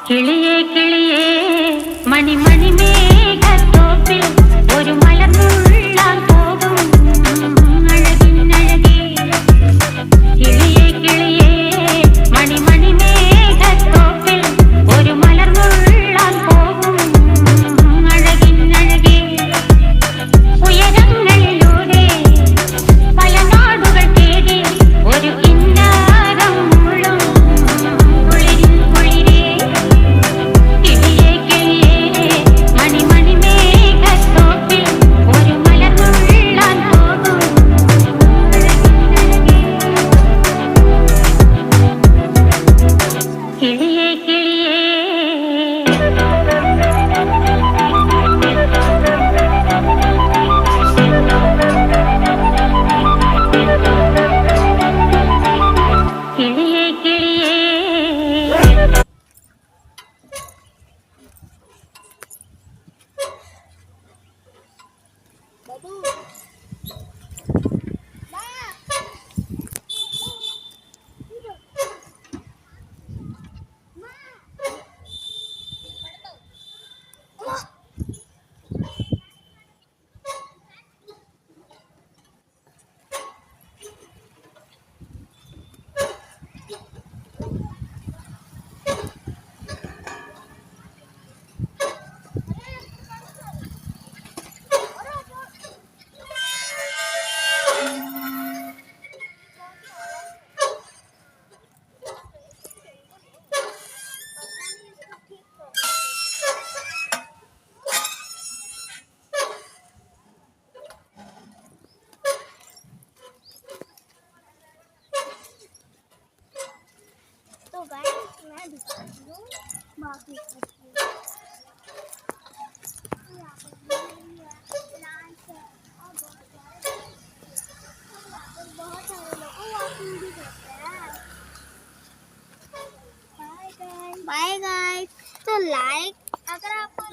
കിളിയേ കിളിയേ മണിമണി മേഘത്തോപ്പിൽ ഒരു മലർന്നുള്ളാൻ പോകും അഴകിനഴകേ. കിളിയേ കിളിയേ മണിമണി മേഘത്തോപ്പിൽ ഒരു മലർന്നുള്ളാൻ പോകും അഴകിനഴകേ. ഉയരങ്ങളിലൂടെ പല നാടുകൾ തേടി ഒരു കിന്നാരം മുള്ളും കുളിരിൻ കുളിരേ. കിളിയേ കിളിയേ മണിമണി മേഘത്തോപ്പിൽ ഒരു മലർന്നുള്ളാൻ പോകും അഴകിനഴകേ. കിളിയേ കിളിയേ കിളിയേ കിളിയേ. तो गाइस मैं दिखाती हूँ बाकी सब चीज़। यहाँ पर ग्रीन है, प्लांट्स है और बहुत सारे यहाँ पर बहुत सारे लोग वॉकिंग भी करते हैं। बाय गाइस तो लाइक अगर आपको